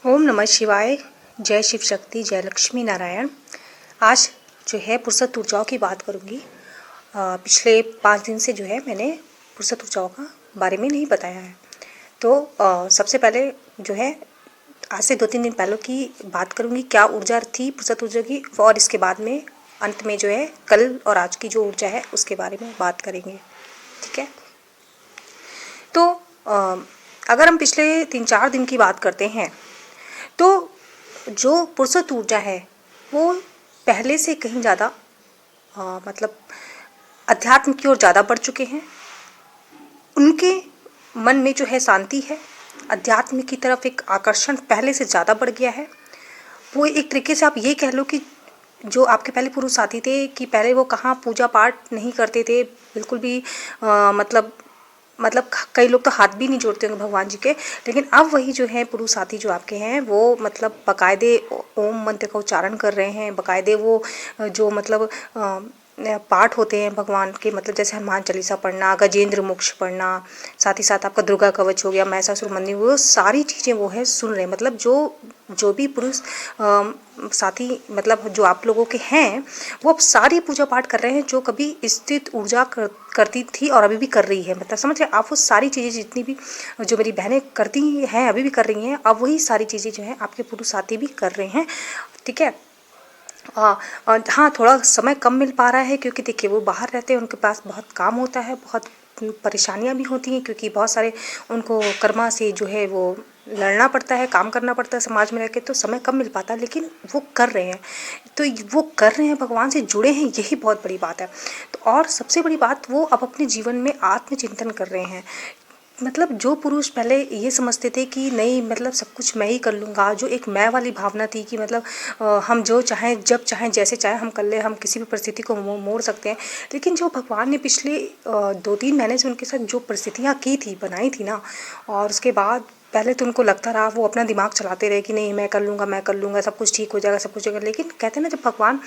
ओम नमः शिवाय। जय शिव शक्ति, जय लक्ष्मी नारायण। आज जो है फुर्सत ऊर्जाओं की बात करूँगी। पिछले 5 दिन से जो है मैंने फुर्सत ऊर्जाओं का बारे में नहीं बताया है। तो सबसे पहले जो है आज से 2-3 दिन पहले की बात करूँगी, क्या ऊर्जा थी फुर्सत ऊर्जा की, और इसके बाद में अंत में जो है कल और आज की जो ऊर्जा है उसके बारे में बात करेंगे। ठीक है। तो अगर हम पिछले 3-4 दिन की बात करते हैं तो जो फुर्सत ऊर्जा है वो पहले से कहीं ज़्यादा मतलब अध्यात्म की ओर ज़्यादा बढ़ चुके हैं। उनके मन में जो है शांति है, अध्यात्म की तरफ एक आकर्षण पहले से ज़्यादा बढ़ गया है। वो एक तरीके से आप ये कह लो कि जो आपके पहले पुरुष साथी थे कि पहले वो कहाँ पूजा पाठ नहीं करते थे बिल्कुल भी, मतलब कई लोग तो हाथ भी नहीं जोड़ते होंगे भगवान जी के, लेकिन अब वही जो है पुरुष साथी जो आपके हैं वो मतलब बाकायदे ओम मंत्र का उच्चारण कर रहे हैं। बाकायदे वो जो मतलब पाठ होते हैं भगवान के, मतलब जैसे हनुमान चालीसा पढ़ना, गजेंद्र मोक्ष पढ़ना, साथ ही साथ आपका दुर्गा कवच हो गया, महिषासुर मर्दिनी, वो सारी चीज़ें वो है सुन रहे हैं। मतलब जो भी पुरुष साथी मतलब जो आप लोगों के हैं वो अब सारी पूजा पाठ कर रहे हैं जो कभी स्थित ऊर्जा करती थी और अभी भी कर रही है। मतलब समझ रहे आप, वो सारी चीज़ें जितनी भी जो मेरी बहनें करती हैं अभी भी कर रही हैं, अब वही सारी चीज़ें जो हैं आपके पुरुष साथी भी कर रहे हैं। ठीक है। और हाँ, थोड़ा समय कम मिल पा रहा है क्योंकि देखिए वो बाहर रहते हैं, उनके पास बहुत काम होता है, बहुत परेशानियाँ भी होती हैं क्योंकि बहुत सारे उनको कर्मा से जो है वो लड़ना पड़ता है, काम करना पड़ता है समाज में रह के, तो समय कम मिल पाता है, लेकिन वो कर रहे हैं। तो वो कर रहे हैं, भगवान से जुड़े हैं, यही बहुत बड़ी बात है। तो और सबसे बड़ी बात, वो अब अपने जीवन में आत्मचिंतन कर रहे हैं। मतलब जो पुरुष पहले ये समझते थे कि नहीं मतलब सब कुछ मैं ही कर लूँगा, जो एक मैं वाली भावना थी कि मतलब हम जो चाहें जब चाहें जैसे चाहें हम कर ले, हम किसी भी परिस्थिति को मोड़ सकते हैं। लेकिन जो भगवान ने पिछले 2-3 महीने से उनके साथ जो परिस्थितियाँ की थी, बनाई थी ना, और उसके बाद पहले तो उनको लगता रहा, वो अपना दिमाग चलाते रहे कि नहीं मैं कर लूँगा, सब कुछ ठीक हो जाएगा, सब कुछ होगा। लेकिन कहते हैं ना, जब भगवान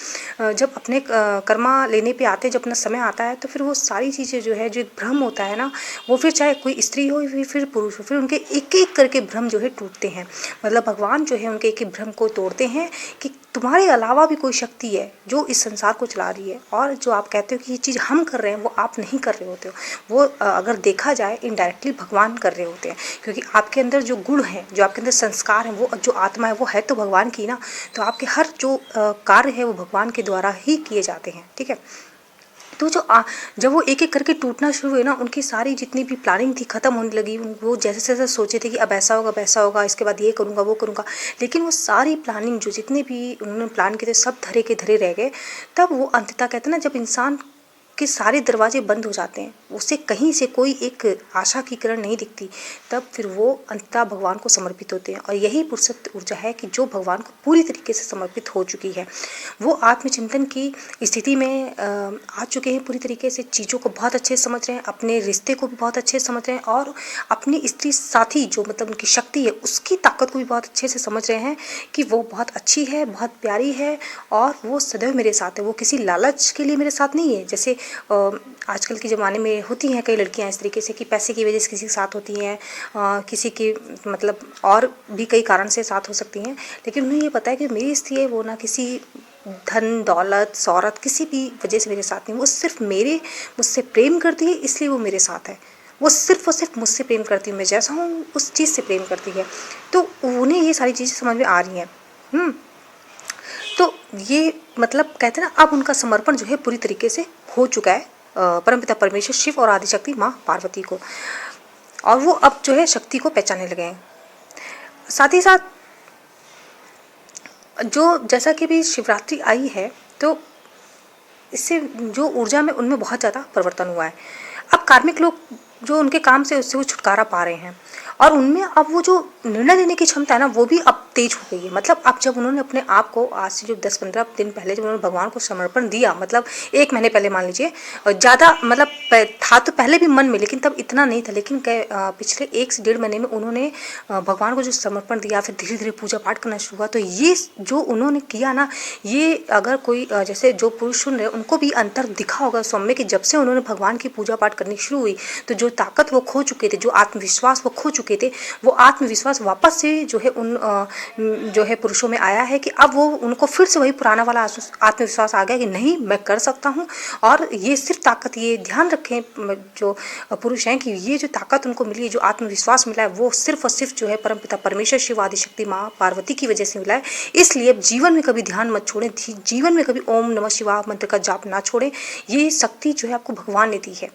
जब अपने कर्मा लेने पे आते हैं, जब अपना समय आता है, तो फिर वो सारी चीज़ें जो है, जो एक भ्रम होता है ना, वो फिर चाहे कोई स्त्री हो फिर पुरुष हो, फिर उनके एक एक करके भ्रम जो है टूटते हैं। मतलब भगवान जो है उनके एक एक भ्रम को तोड़ते हैं कि तुम्हारे अलावा भी कोई शक्ति है जो इस संसार को चला रही है, और जो आप कहते हो कि ये चीज़ हम कर रहे हैं वो आप नहीं कर रहे होते हो, वो अगर देखा जाए इनडायरेक्टली भगवान कर रहे होते हैं। क्योंकि आपके अंदर जो गुण है, जो आपके अंदर संस्कार है, वो जो आत्मा है वो है तो भगवान की ना। तो आपके हर जो कार्य है वो भगवान के द्वारा ही किए जाते हैं। ठीक है। तो जब वो एक एक करके टूटना शुरू हुए ना, उनकी सारी जितनी भी प्लानिंग थी ख़त्म होने लगी। वो जैसे जैसे सोचे थे कि अब ऐसा होगा वैसा होगा, इसके बाद ये करूँगा वो करूँगा, लेकिन वो सारी प्लानिंग जो जितने भी उन्होंने प्लान किए थे सब धरे के धरे रह गए। तब वो अंततः कहते हैं ना, जब इंसान के सारे दरवाजे बंद हो जाते हैं, उसे कहीं से कोई एक आशा की किरण नहीं दिखती, तब फिर वो अंततः भगवान को समर्पित होते हैं। और यही फुर्सत ऊर्जा है कि जो भगवान को पूरी तरीके से समर्पित हो चुकी है। वो आत्मचिंतन की स्थिति में आ चुके हैं पूरी तरीके से, चीज़ों को बहुत अच्छे से समझ रहे हैं, अपने रिश्ते को भी बहुत अच्छे से समझ रहे हैं, और अपनी स्त्री साथी जो मतलब उनकी शक्ति है उसकी ताकत को भी बहुत अच्छे से समझ रहे हैं कि वो बहुत अच्छी है, बहुत प्यारी है, और वो सदैव मेरे साथ है। वो किसी लालच के लिए मेरे साथ नहीं है, जैसे आजकल के ज़माने में होती हैं कई लड़कियां इस तरीके से कि पैसे की वजह से किसी के साथ होती हैं, किसी की मतलब और भी कई कारण से साथ हो सकती हैं, लेकिन उन्हें ये पता है कि मेरी स्त्री है वो ना किसी धन दौलत शौहरत किसी भी वजह से मेरे साथ नहीं, वो सिर्फ मुझसे प्रेम करती है, इसलिए वो मेरे साथ है। वो सिर्फ और सिर्फ मुझसे प्रेम करती है, मैं जैसा हूँ उस चीज़ से प्रेम करती है। तो उन्हें ये सारी चीज़ें समझ में आ रही हैं। तो ये मतलब कहते हैं ना, अब उनका समर्पण जो है पूरी तरीके से हो चुका है परमपिता परमेश्वर शिव और आदिशक्ति माँ पार्वती को, और वो अब जो है शक्ति को पहचानने लगे हैं। साथ ही साथ जो जैसा कि भी शिवरात्रि आई है, तो इससे जो ऊर्जा में उनमें बहुत ज़्यादा परिवर्तन हुआ है। अब कार्मिक लोग जो उनके काम से उससे वो छुटकारा पा रहे हैं, और उनमें अब वो जो निर्णय लेने की क्षमता है ना वो भी अब तेज हो गई है। मतलब अब जब उन्होंने अपने आप को आज से जो 10-15 दिन पहले जब उन्होंने भगवान को समर्पण दिया, मतलब 1 महीने पहले मान लीजिए, ज़्यादा मतलब था तो पहले भी मन में, लेकिन तब इतना नहीं था, लेकिन पिछले 1 से 1.5 महीने में उन्होंने भगवान को जो समर्पण दिया, फिर धीरे धीरे पूजा पाठ करना शुरू हुआ। तो ये जो उन्होंने किया ना, ये अगर कोई जैसे जो पुरुष सुन रहे उनको भी अंतर दिखा होगा उस समय कि जब से उन्होंने भगवान की पूजा पाठ करनी शुरू हुई, तो जो ताकत वो खो चुके थे, जो आत्मविश्वास वो खो चुके थे, वो आत्मविश्वास वापस से जो है जो है पुरुषों में आया है कि अब वो उनको फिर से वही पुराना वाला आत्मविश्वास आ गया कि नहीं, मैं कर सकता हूँ। और ये सिर्फ ताकत, ये ध्यान रखें जो पुरुष हैं कि ये जो ताकत उनको मिली है, जो आत्मविश्वास मिला है, वो सिर्फ और सिर्फ जो है परमपिता परमेश्वर शिव आदिशक्ति माँ पार्वती की वजह से मिला है। इसलिए जीवन में कभी ध्यान मत छोड़ें, जीवन में कभी ओम नमः शिवाय मंत्र का जाप ना छोड़ें। ये शक्ति जो है आपको भगवान ने दी है,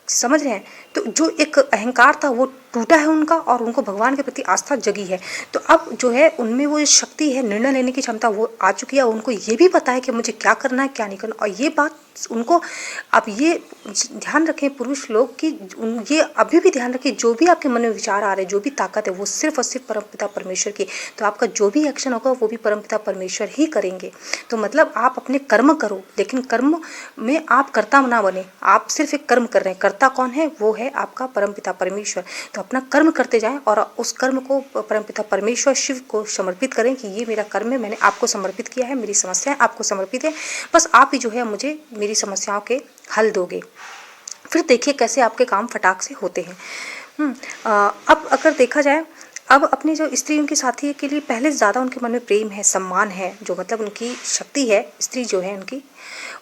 समझ रहे हैं। तो जो एक अहंकार था वो टूटा है उनका, और उनको भगवान के प्रति आस्था जगी है। तो अब जो है उनमें वो शक्ति है, निर्णय लेने की क्षमता वो आ चुकी है। उनको ये भी पता है कि मुझे क्या करना है क्या नहीं करना। और ये बात उनको, अब ये ध्यान रखें पुरुष लोग कि ये अभी भी ध्यान रखें, जो भी आपके मन में विचार आ रहे हैं, जो भी ताकत है, वो सिर्फ और सिर्फ परमपिता परमेश्वर की। तो आपका जो भी एक्शन होगा वो भी परमपिता परमेश्वर ही करेंगे। तो मतलब आप अपने कर्म करो, लेकिन कर्म में आप कर्ता ना बने। आप सिर्फ एक कर्म कर रहे हैं, कर्ता कौन है? वो है आपका परमपिता परमेश्वर। तो अपना कर्म करते जाएं और उस कर्म को परमपिता परमेश्वर शिव को समर्पित करें कि ये मेरा कर्म है, मैंने आपको समर्पित किया है, मेरी समस्याएं आपको समर्पित है, बस आप ही जो है मुझे मेरी समस्याओं के हल दोगे। फिर देखिए कैसे आपके काम फटाक से होते हैं। अब अगर देखा जाए, अब अपनी जो स्त्री उनकी साथी के लिए पहले से ज़्यादा उनके मन में प्रेम है, सम्मान है, जो मतलब उनकी शक्ति है, स्त्री जो है उनकी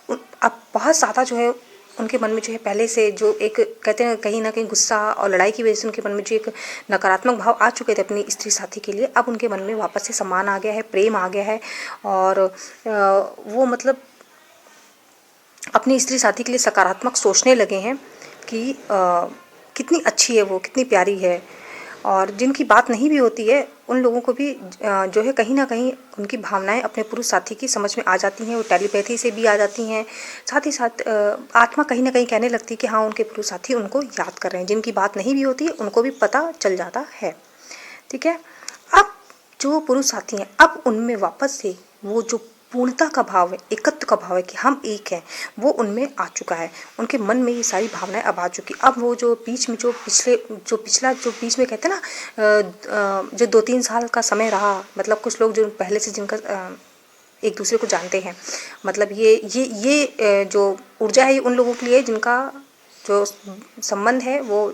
अब बहुत ज़्यादा जो है उनके मन में जो है पहले से जो एक कहते हैं कहीं ना कहीं गुस्सा और लड़ाई की वजह से उनके मन में जो एक नकारात्मक भाव आ चुके थे अपनी स्त्री साथी के लिए, अब उनके मन में वापस से सम्मान आ गया है, प्रेम आ गया है। और वो मतलब अपनी स्त्री साथी के लिए सकारात्मक सोचने लगे हैं कि कितनी अच्छी है वो, कितनी प्यारी है। और जिनकी बात नहीं भी होती है उन लोगों को भी जो है कहीं ना कहीं उनकी भावनाएं अपने पुरुष साथी की समझ में आ जाती हैं, वो टेलीपैथी से भी आ जाती हैं। साथ ही साथ आत्मा कहीं ना कहीं कहने लगती है कि हाँ उनके पुरुष साथी उनको याद कर रहे हैं। जिनकी बात नहीं भी होती है उनको भी पता चल जाता है, ठीक है। अब जो पुरुष साथी हैं, अब उनमें वापस से वो जो पूर्णता का भाव है, एकत्व का भाव है कि हम एक हैं, वो उनमें आ चुका है। उनके मन में ये सारी भावनाएं अब आ चुकी। अब वो जो बीच में जो पिछला जो बीच में कहते हैं ना, जो 2-3 साल का समय रहा, मतलब कुछ लोग जो पहले से जिनका एक दूसरे को जानते हैं, मतलब ये जो ऊर्जा है उन लोगों के लिए जिनका जो संबंध है वो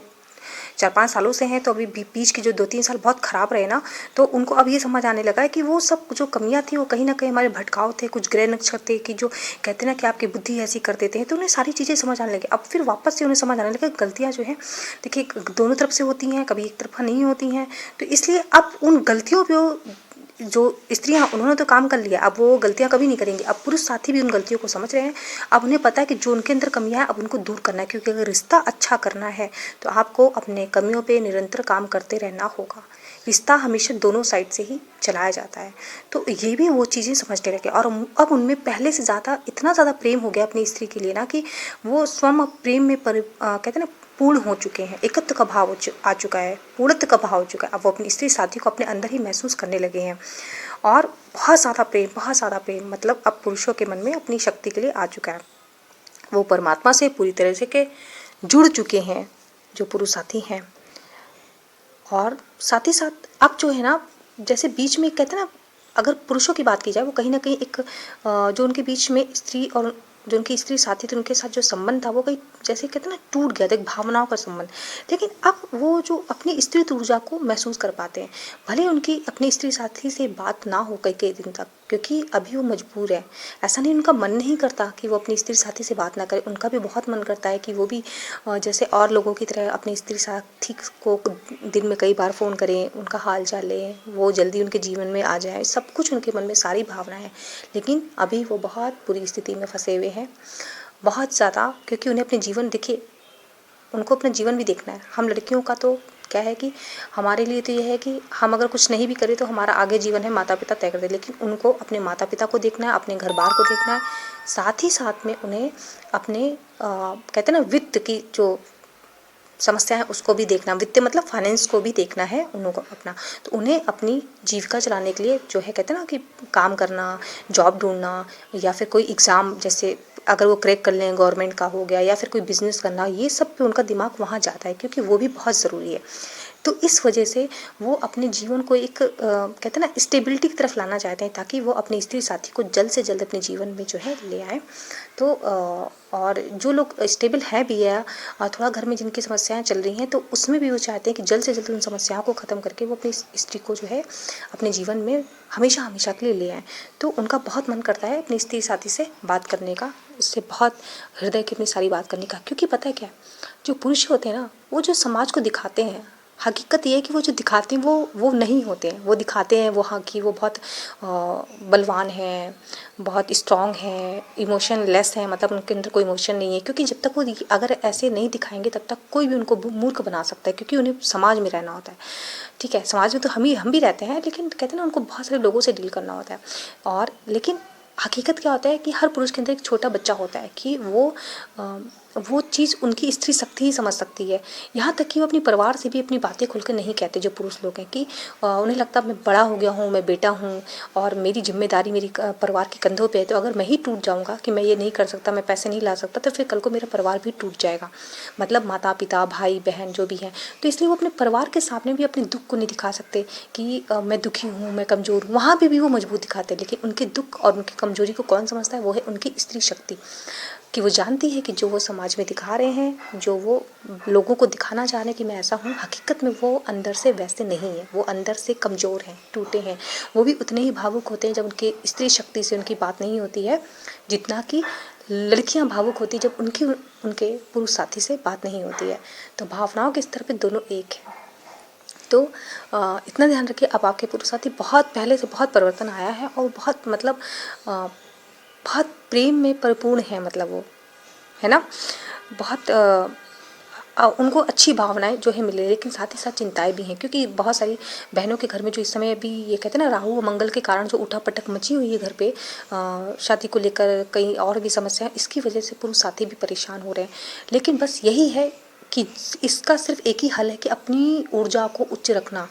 4-5 सालों से हैं। तो अभी बीच के जो 2-3 साल बहुत ख़राब रहे ना, तो उनको अब ये समझ आने लगा है कि वो सब जो कमियां थी वो कहीं ना कहीं हमारे भटकाव थे, कुछ ग्रह नक्षत्र थे कि जो कहते हैं ना कि आपकी बुद्धि ऐसी कर देते हैं। तो उन्हें सारी चीज़ें समझ आने लगी। अब फिर वापस से उन्हें समझ आने लगा गलतियाँ जो हैं देखिए दोनों तरफ से होती हैं, कभी एक तरफा नहीं होती हैं। तो इसलिए अब उन गलतियों पर जो स्त्रियां उन्होंने तो काम कर लिया, अब वो गलतियां कभी नहीं करेंगी। अब पुरुष साथी भी उन गलतियों को समझ रहे हैं। अब उन्हें पता है कि जो उनके अंदर कमियां हैं अब उनको दूर करना है, क्योंकि अगर रिश्ता अच्छा करना है तो आपको अपने कमियों पे निरंतर काम करते रहना होगा। रिश्ता हमेशा दोनों साइड से ही चलाया जाता है। तो ये भी वो चीज़ें समझने लगे और अब उनमें पहले से ज़्यादा इतना ज़्यादा प्रेम हो गया अपनी स्त्री के लिए ना कि वो स्वयं प्रेम में कहते हैं ना पूर्ण हो चुके हैं। एकत्व का भाव आ चुका है, पूर्णत्व का भाव हो चुका है। अब वो अपनी स्त्री साथी को अपने अंदर ही महसूस करने लगे हैं और बहुत ज़्यादा प्रेम मतलब अब पुरुषों के मन में अपनी शक्ति के लिए आ चुका है। वो परमात्मा से पूरी तरह से के जुड़ चुके हैं जो पुरुष साथी हैं। और साथ ही साथ अब जो है ना, जैसे बीच में कहते हैं ना, अगर पुरुषों की बात की जाए वो कहीं ना कहीं एक जो उनके बीच में स्त्री और जो उनकी स्त्री साथी थी उनके साथ जो संबंध था वो कहीं जैसे कहते हैं ना टूट गया था, एक भावनाओं का संबंध। लेकिन अब वो जो अपनी स्त्री ऊर्जा को महसूस कर पाते हैं, भले उनकी अपनी स्त्री साथी से बात ना हो कई दिन तक, क्योंकि अभी वो मजबूर है। ऐसा नहीं उनका मन नहीं करता कि वो अपनी स्त्री साथी से बात ना करे, उनका भी बहुत मन करता है कि वो भी जैसे और लोगों की तरह अपनी स्त्री साथी को दिन में कई बार फ़ोन करें, उनका हाल चाल लें, वो जल्दी उनके जीवन में आ जाए, सब कुछ उनके मन में सारी भावनाएं हैं। लेकिन अभी वो बहुत बुरी स्थिति में फंसे हुए हैं, बहुत ज़्यादा, क्योंकि उन्हें अपने जीवन देखिए, उनको अपना जीवन भी देखना है। हम लड़कियों का तो क्या है कि हमारे लिए तो ये है कि हम अगर कुछ नहीं भी करें तो हमारा आगे जीवन है माता पिता तय कर दे, लेकिन उनको अपने माता पिता को देखना है, अपने घर बार को देखना है, साथ ही साथ में उन्हें अपने कहते हैं ना वित्त की जो समस्या है उसको भी देखना, वित्त मतलब फाइनेंस को भी देखना है उनको अपना। तो उन्हें अपनी जीविका चलाने के लिए जो है कहते हैं ना कि काम करना, जॉब ढूंढना, या फिर कोई एग्ज़ाम जैसे अगर वो क्रैक कर लें गवर्नमेंट का हो गया, या फिर कोई बिज़नेस करना, ये सब पे उनका दिमाग वहाँ जाता है क्योंकि वो भी बहुत ज़रूरी है। तो इस वजह से वो अपने जीवन को एक कहते हैं ना स्टेबिलिटी की तरफ लाना चाहते हैं, ताकि वो अपने स्त्री साथी को जल्द से जल्द अपने जीवन में जो है ले आए। तो और जो लोग स्टेबल है भी है और थोड़ा घर में जिनकी समस्याएं चल रही हैं, तो उसमें भी वो चाहते हैं कि जल्द से जल्द उन समस्याओं को ख़त्म करके वो अपनी स्त्री को जो है अपने जीवन में हमेशा हमेशा के लिए ले आएँ। तो उनका बहुत मन करता है अपनी स्त्री साथी से बात करने का, उससे बहुत हृदय की अपनी सारी बात करने का। क्योंकि पता है क्या, जो पुरुष होते हैं ना, वो जो समाज को दिखाते हैं, हकीकत ये है कि वो जो दिखाते हैं वो नहीं होते हैं। वो दिखाते हैं वो हाँ कि वो बहुत बलवान हैं, बहुत स्ट्रॉन्ग हैं, इमोशन लेस हैं, मतलब उनके अंदर कोई इमोशन नहीं है। क्योंकि जब तक वो अगर ऐसे नहीं दिखाएंगे तब तक कोई भी उनको मूर्ख बना सकता है, क्योंकि उन्हें समाज में रहना होता है। ठीक है, समाज में तो हम भी रहते हैं, लेकिन कहते हैं ना उनको बहुत सारे लोगों से डील करना होता है। और लेकिन हकीकत क्या होता है कि हर पुरुष के अंदर एक छोटा बच्चा होता है कि वो चीज़ उनकी स्त्री शक्ति ही समझ सकती है। यहाँ तक कि वो अपने परिवार से भी अपनी बातें खुल कर नहीं कहते। जो पुरुष लोग हैं कि उन्हें लगता है मैं बड़ा हो गया हूँ, मैं बेटा हूँ और मेरी जिम्मेदारी मेरी परिवार के कंधों पे है, तो अगर मैं ही टूट जाऊँगा कि मैं ये नहीं कर सकता, मैं पैसे नहीं ला सकता, तो फिर कल को मेरा परिवार भी टूट जाएगा। मतलब माता पिता भाई बहन जो भी हैं, तो इसलिए वो अपने परिवार के सामने भी अपने दुख को नहीं दिखा सकते कि मैं दुखी हूँ, मैं कमज़ोर हूँ। वहाँ पे भी वो मजबूत दिखाते हैं, लेकिन उनके दुख और उनकी कमजोरी को कौन समझता है? वो है उनकी स्त्री शक्ति, कि वो जानती है कि जो वो समाज में दिखा रहे हैं, जो वो लोगों को दिखाना चाह रहे हैं कि मैं ऐसा हूँ, हकीकत में वो अंदर से वैसे नहीं है। वो अंदर से कमज़ोर हैं, टूटे हैं। वो भी उतने ही भावुक होते हैं जब उनकी स्त्री शक्ति से उनकी बात नहीं होती है, जितना कि लड़कियां भावुक होती जब उनके पुरुष साथी से बात नहीं होती है। तो भावनाओं के स्तर पे दोनों एक है। तो इतना ध्यान रखिए, अब आपके पुरुष साथी बहुत पहले से बहुत परिवर्तन आया है और बहुत मतलब बहुत प्रेम में परिपूर्ण है। मतलब वो है ना, बहुत उनको अच्छी भावनाएं जो है मिले, लेकिन साथ ही साथ चिंताएं भी हैं। क्योंकि बहुत सारी बहनों के घर में जो इस समय अभी ये कहते हैं ना राहु और मंगल के कारण जो उठा पटक मची हुई है घर पे, शादी को लेकर कई और भी समस्या, इसकी वजह से पुरुष साथी भी परेशान हो रहे हैं। लेकिन बस यही है कि इसका सिर्फ एक ही हल है कि अपनी ऊर्जा को उच्च रखना,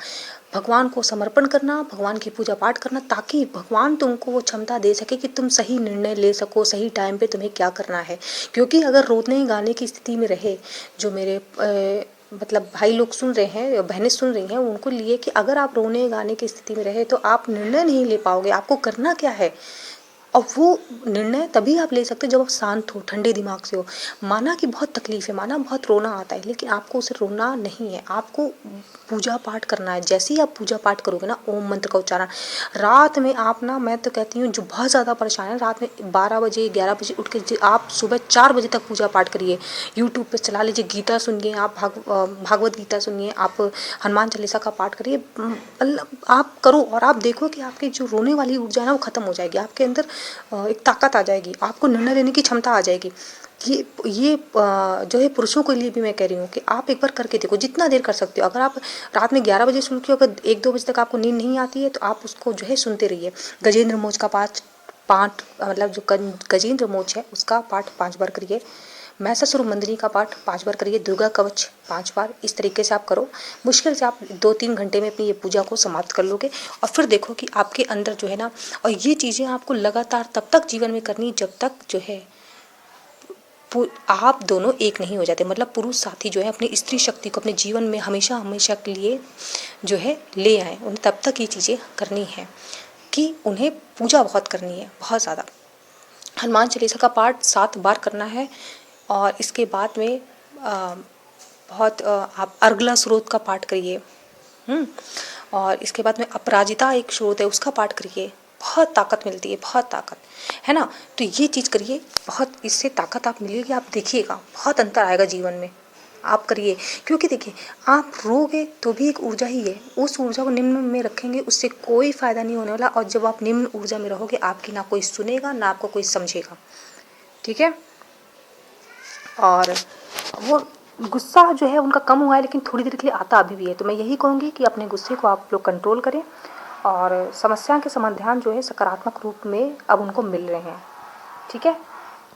भगवान को समर्पण करना, भगवान की पूजा पाठ करना, ताकि भगवान तुमको वो क्षमता दे सके कि तुम सही निर्णय ले सको, सही टाइम पे तुम्हें क्या करना है। क्योंकि अगर रोने गाने की स्थिति में रहे, जो मेरे मतलब भाई लोग सुन रहे हैं, बहनें सुन रही हैं, उनको लिए कि अगर आप रोने गाने की स्थिति में रहे तो आप निर्णय नहीं ले पाओगे। आपको करना क्या है, और वो निर्णय तभी आप ले सकते हो जब आप शांत हो, ठंडे दिमाग से हो। माना कि बहुत तकलीफ है, माना बहुत रोना आता है, लेकिन आपको उसे रोना नहीं है, आपको पूजा पाठ करना है। जैसे ही आप पूजा पाठ करोगे ना, ओम मंत्र का उच्चारण, रात में आप ना, मैं तो कहती हूँ जो बहुत ज़्यादा परेशान है, रात में 12 बजे 11 बजे उठ के आप सुबह 4 बजे तक पूजा पाठ करिए। यूट्यूब पर चला लीजिए, गीता सुनिए, आप भागवत गीता सुनिए, आप हनुमान चालीसा का पाठ करिए। मतलब आप करो और आप देखो कि आपकी जो रोने वाली ऊर्जा है ना, वो खत्म हो जाएगी। आपके अंदर एक ताकत आ जाएगी, आपको निर्णय लेने की क्षमता आ जाएगी। ये जो है पुरुषों के लिए भी मैं कह रही हूँ कि आप एक बार करके देखो, जितना देर कर सकते हो। अगर आप रात में 11 बजे सुन के, अगर 1-2 बजे तक आपको नींद नहीं आती है, तो आप उसको जो है सुनते रहिए। गजेंद्र मोक्ष का पाठ मतलब जो गजेंद्र मोक्ष है उसका पाठ 5 बार करिए। महिषासुरमर्दिनी का पाठ 5 बार करिए। दुर्गा कवच 5 बार। इस तरीके से आप करो, मुश्किल से आप 2-3 घंटे में अपनी ये पूजा को समाप्त कर लोगे। और फिर देखो कि आपके अंदर जो है ना, और ये चीज़ें आपको लगातार तब तक जीवन में करनी जब तक जो है आप दोनों एक नहीं हो जाते। मतलब पुरुष साथी जो है अपनी स्त्री शक्ति को अपने जीवन में हमेशा हमेशा के लिए जो है ले आए। उन्हें तब तक ये चीज़ें करनी है कि उन्हें पूजा बहुत करनी है, बहुत ज़्यादा। हनुमान चालीसा का पाठ 7 बार करना है। और इसके बाद में आप अर्गला स्रोत का पाठ करिए। और इसके बाद में अपराजिता एक स्रोत है, उसका पाठ करिए। बहुत ताकत मिलती है, बहुत ताकत है ना। तो ये चीज़ करिए, बहुत इससे ताकत आप मिलेगी। आप देखिएगा बहुत अंतर आएगा जीवन में, आप करिए। क्योंकि देखिए, आप रोगे तो भी एक ऊर्जा ही है, उस ऊर्जा को निम्न में रखेंगे, उससे कोई फ़ायदा नहीं होने वाला। और जब आप निम्न ऊर्जा में रहोगे, आपकी ना कोई सुनेगा ना आपको कोई समझेगा। ठीक है। और वो गुस्सा जो है उनका कम हुआ है, लेकिन थोड़ी देर के लिए आता अभी भी है। तो मैं यही कहूँगी कि अपने गुस्से को आप लोग कंट्रोल करें, और समस्या के समाधान जो है सकारात्मक रूप में अब उनको मिल रहे हैं। ठीक है।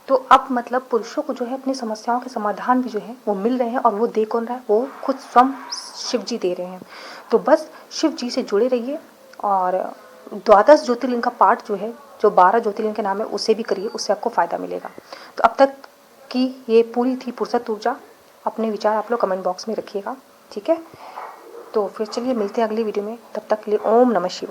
तो अब मतलब पुरुषों को जो है अपनी समस्याओं के समाधान भी जो है वो मिल रहे हैं, और वो दे कौन रहा है? वो खुद स्वयं शिव जी दे रहे हैं। तो बस शिव जी से जुड़े रहिए, और 12 ज्योतिर्लिंग का पाठ जो है, जो 12 ज्योतिर्लिंग के नाम है, उसे भी करिए, उससे आपको फ़ायदा मिलेगा। तो अब तक की ये पूरी थी फुर्सत ऊर्जा। अपने विचार आप लोग कमेंट बॉक्स में रखिएगा। ठीक है। तो फिर चलिए मिलते हैं अगली वीडियो में, तब तक के लिए ओम नमः शिवाय।